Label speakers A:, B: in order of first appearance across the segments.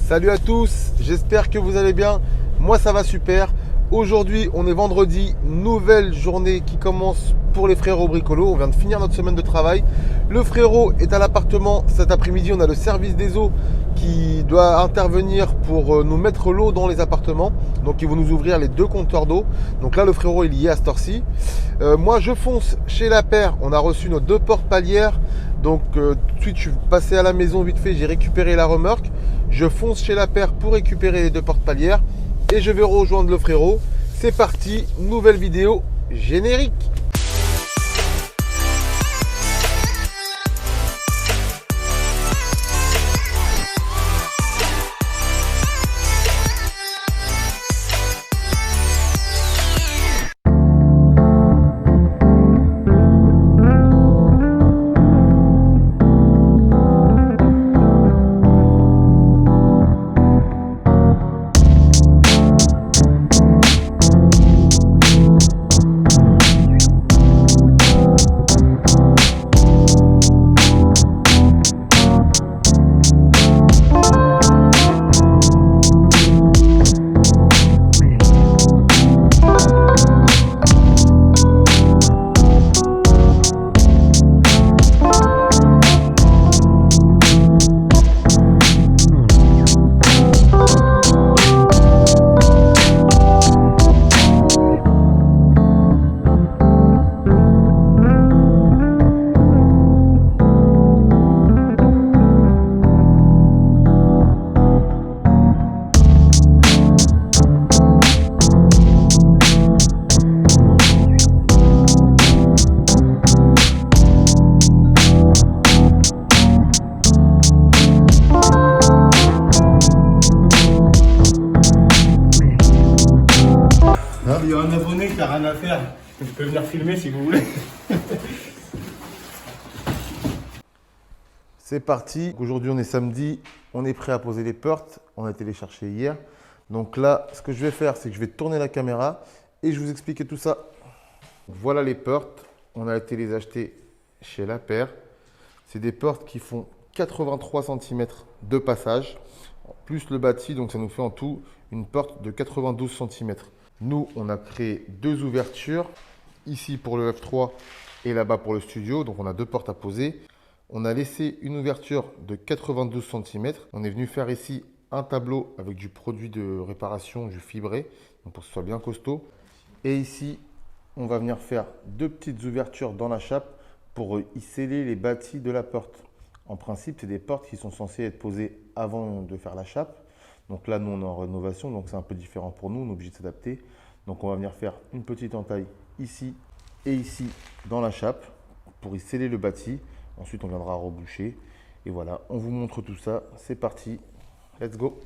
A: Salut à tous, j'espère que vous allez bien. Moi ça va super. Aujourd'hui on est vendredi, nouvelle journée qui commence pour les frérots bricolos. On vient de finir notre semaine de travail. Le frérot est à l'appartement cet après-midi. On a le service des eaux qui doit intervenir pour nous mettre l'eau dans les appartements. Donc ils vont nous ouvrir les 2 compteurs d'eau. Donc là le frérot il y est à cette heure-ci. Moi je fonce chez La Paire. On a reçu nos 2 portes palières. Donc tout de suite je suis passé à la maison vite fait, j'ai récupéré la remorque. Je fonce chez La Paire pour récupérer les 2 portes palières et je vais rejoindre le frérot. C'est parti, nouvelle vidéo générique.
B: Il y a un abonné qui n'a rien à faire. Je peux venir filmer si vous voulez.
A: C'est parti. Aujourd'hui on est samedi, on est prêt à poser les portes. On a été les chercher hier. Donc là, ce que je vais faire, c'est que je vais tourner la caméra et je vais vous expliquer tout ça. Voilà les portes. On a été les acheter chez La Paire. C'est des portes qui font 83 cm de passage, plus le bâti, donc ça nous fait en tout une porte de 92 cm. Nous, on a créé 2 ouvertures, ici pour le F3 et là-bas pour le studio. Donc on a 2 portes à poser. On a laissé une ouverture de 92 cm. On est venu faire ici un tableau avec du produit de réparation, du fibré, donc pour que ce soit bien costaud. Et ici, on va venir faire 2 petites ouvertures dans la chape pour y sceller les bâtis de la porte. En principe, c'est des portes qui sont censées être posées avant de faire la chape. Donc là, nous, on est en rénovation, donc c'est un peu différent pour nous. On est obligé de s'adapter. Donc on va venir faire une petite entaille ici et ici dans la chape pour y sceller le bâti. Ensuite, on viendra reboucher. Et voilà, on vous montre tout ça. C'est parti. Let's go.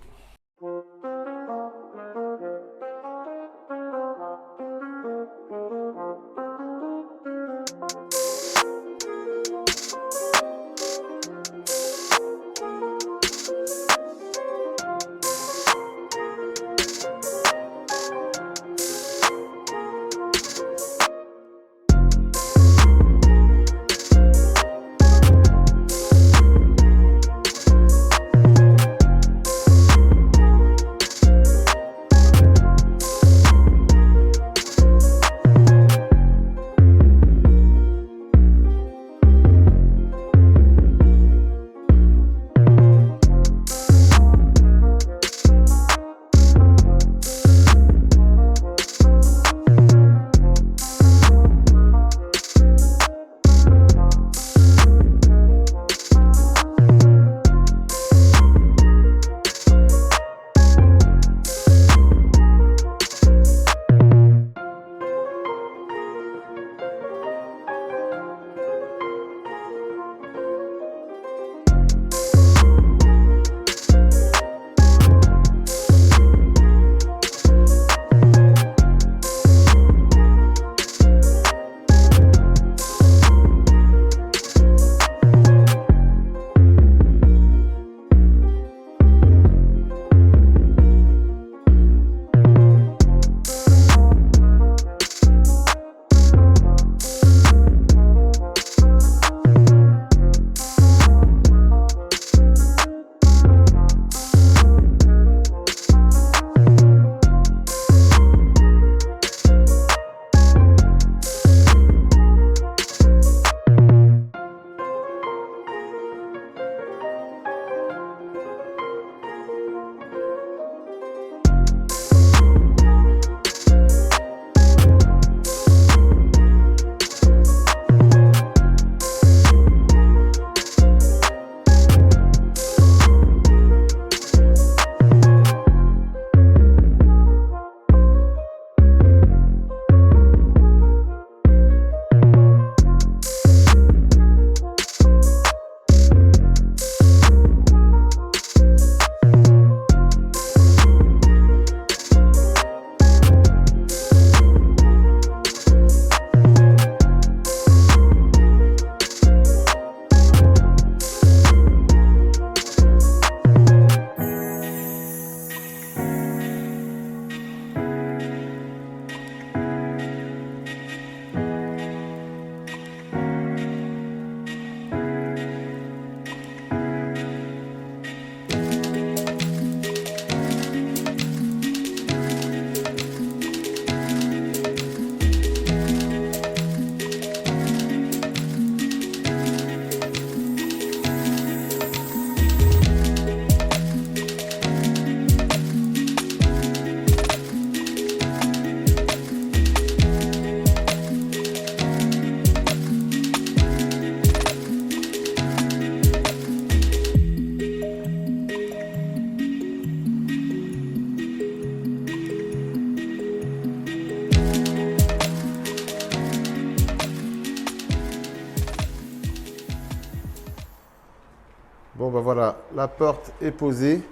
A: bah voilà, la porte est posée.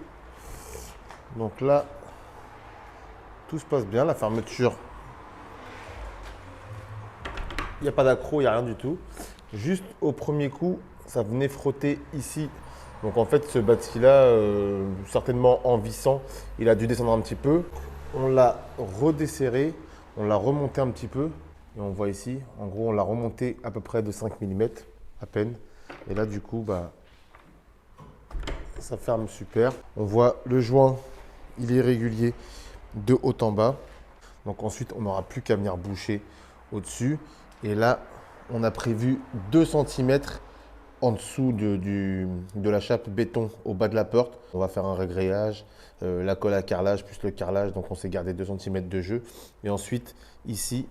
A: Donc là, tout se passe bien. La fermeture, il n'y a pas d'accroc, il n'y a rien du tout. Juste au premier coup, ça venait frotter ici. Donc en fait, ce bâti-là, certainement en vissant, il a dû descendre un petit peu. On l'a redesserré, on l'a remonté un petit peu. Et on voit ici, en gros, on l'a remonté à peu près de 5 mm, à peine. Et là, du coup, bah, ça ferme super. On voit le joint, il est régulier de haut en bas. Donc ensuite, on n'aura plus qu'à venir boucher au-dessus. Et là, on a prévu 2 cm en dessous de la chape béton au bas de la porte. On va faire un régrayage, la colle à carrelage plus le carrelage. Donc on s'est gardé 2 cm de jeu. Et ensuite, ici,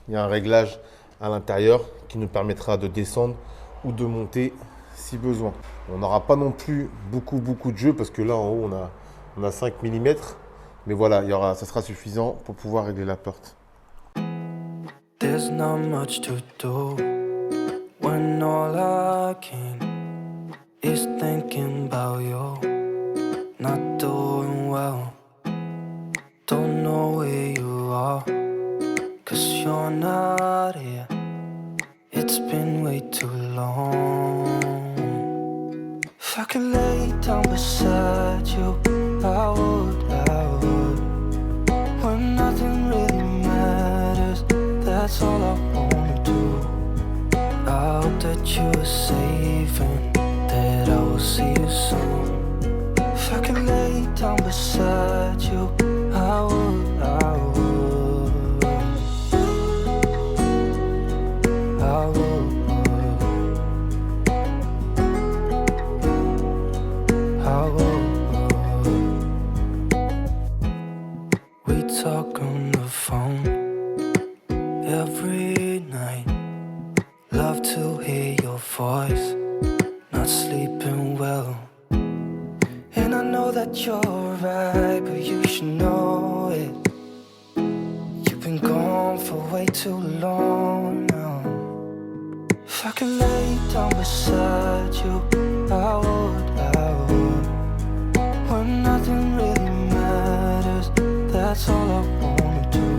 A: il y a un réglage à l'intérieur qui nous permettra de descendre ou de monter si besoin. On n'aura pas non plus beaucoup de jeu parce que là en haut on a 5 mm. Mais voilà, ça sera suffisant pour pouvoir régler la porte.
C: There's not much to do when all I can is thinking about you. Not doing well, don't know where you are, 'cause you're not here. It's been way too long. If I could lay down beside you, I would. When nothing really matters, that's all I wanna do. I hope that you are safe and that I will see you soon. If I could lay down beside you, I would. We talk on the phone every night. Love to hear your voice. Not sleeping well. And I know that you're right, but you should know it. You've been gone for way too long now. If I could lay down beside you, I would. When nothing really matters, that's all I wanna do.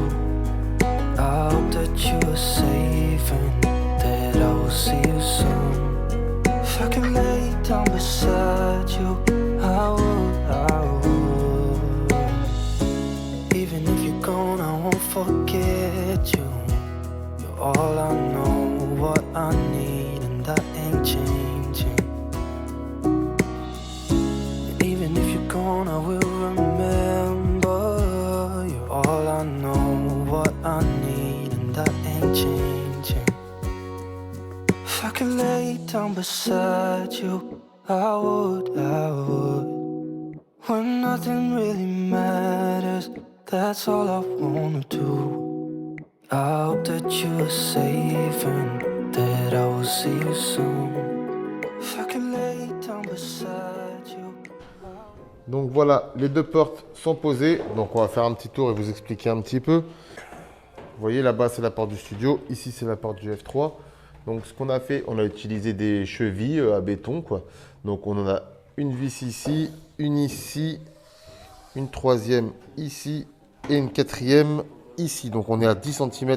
C: I hope that you are safe and that I will see you soon. If I could lay down beside you, I would. Even if you're gone, I won't forget you. You're all I know, what I need, and that ain't changing. And even if you're gone, I will remember. You're all I know, what I need, and that ain't changing. If I could lay down beside you, I would. When nothing really matters, that's all I wanna do. I hope that you are safe and that I will see you soon. If I could lay down beside you.
A: Donc voilà, les 2 portes sont posées. Donc on va faire un petit tour et vous expliquer un petit peu. Vous voyez, là-bas c'est la porte du studio, ici c'est la porte du F3. Donc ce qu'on a fait, on a utilisé des chevilles à béton, quoi. Donc on en a une vis ici, une ici, une troisième ici et une quatrième ici. Donc on est à 10 cm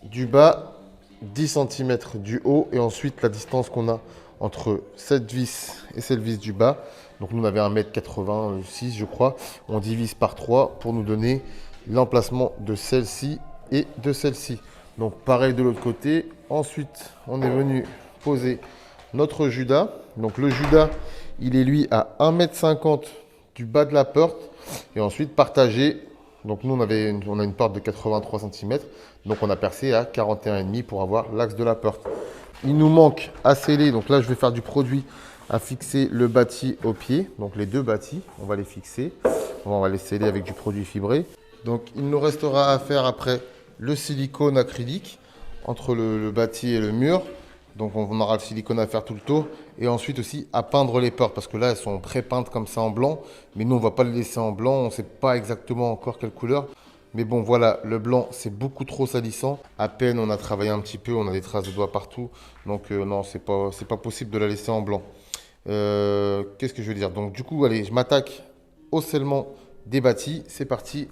A: du bas, 10 cm du haut et ensuite la distance qu'on a entre cette vis et cette vis du bas. Donc nous on avait 1,86 m je crois. On divise par 3 pour nous donner l'emplacement de celle-ci et de celle-ci. Donc pareil de l'autre côté. Ensuite on est venu poser notre Judas. Donc le Judas il est lui à 1,50 m du bas de la porte et ensuite partagé. Donc nous on a une porte de 83 cm. Donc on a percé à 41,5 m pour avoir l'axe de la porte. Il nous manque à sceller. Donc là je vais faire du produit à fixer le bâti au pied. Donc les 2 bâtis, on va les fixer. On va les sceller avec du produit fibré. Donc il nous restera à faire après le silicone acrylique entre le bâti et le mur. Donc on aura le silicone à faire tout le tour. Et ensuite aussi à peindre les portes. Parce que là elles sont pré-peintes comme ça en blanc. Mais nous on ne va pas les laisser en blanc. On ne sait pas exactement encore quelle couleur. Mais bon voilà, le blanc c'est beaucoup trop salissant. À peine on a travaillé un petit peu, on a des traces de doigts partout. Donc non, c'est pas possible de la laisser en blanc. Qu'est-ce que je veux dire? Donc du coup, allez, je m'attaque au scellement des bâtis. C'est parti.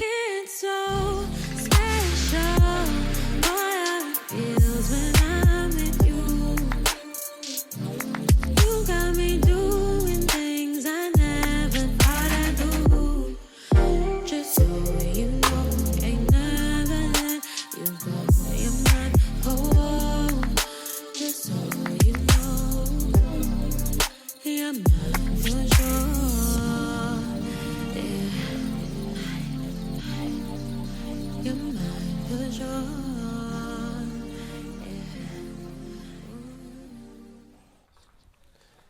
C: It's so special, boy, how it feels when I'm with you. You got me doing things I never thought I'd do. Just so you know, ain't never let you go. You're mine, oh, just so you know, you're mine for sure. You're mine for sure.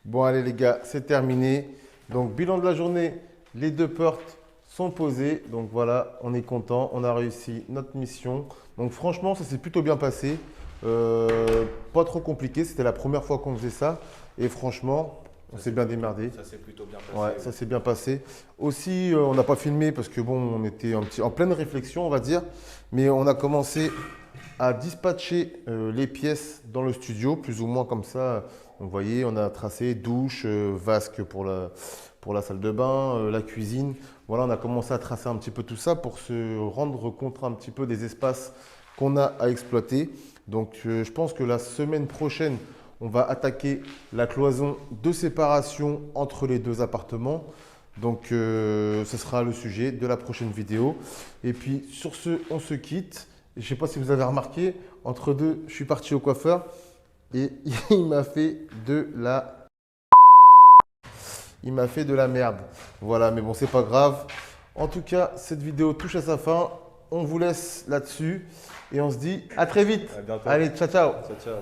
A: Bon, allez les gars, c'est terminé. Donc, bilan de la journée, les 2 portes sont posées. Donc voilà, on est content, on a réussi notre mission. Donc franchement, ça s'est plutôt bien passé. Pas trop compliqué, c'était la première fois qu'on faisait ça. Et franchement, on s'est bien démerdé.
D: Ça s'est plutôt bien passé.
A: Ouais, ça s'est bien passé. Aussi, on n'a pas filmé parce que bon, on était en pleine réflexion, on va dire. Mais on a commencé à dispatcher les pièces dans le studio, plus ou moins comme ça. Donc, vous voyez, on a tracé douche, vasque pour la salle de bain, la cuisine. Voilà, on a commencé à tracer un petit peu tout ça pour se rendre compte un petit peu des espaces qu'on a à exploiter. Donc, je pense que la semaine prochaine, on va attaquer la cloison de séparation entre les 2 appartements. Donc, ce sera le sujet de la prochaine vidéo. Et puis, sur ce, on se quitte. Je ne sais pas si vous avez remarqué, entre deux, je suis parti au coiffeur et il m'a fait de la... Il m'a fait de la merde. Voilà, mais bon, c'est pas grave. En tout cas, cette vidéo touche à sa fin. On vous laisse là-dessus et on se dit à très vite.
D: À bientôt.
A: Allez, ciao, ciao.
D: Ciao, ciao.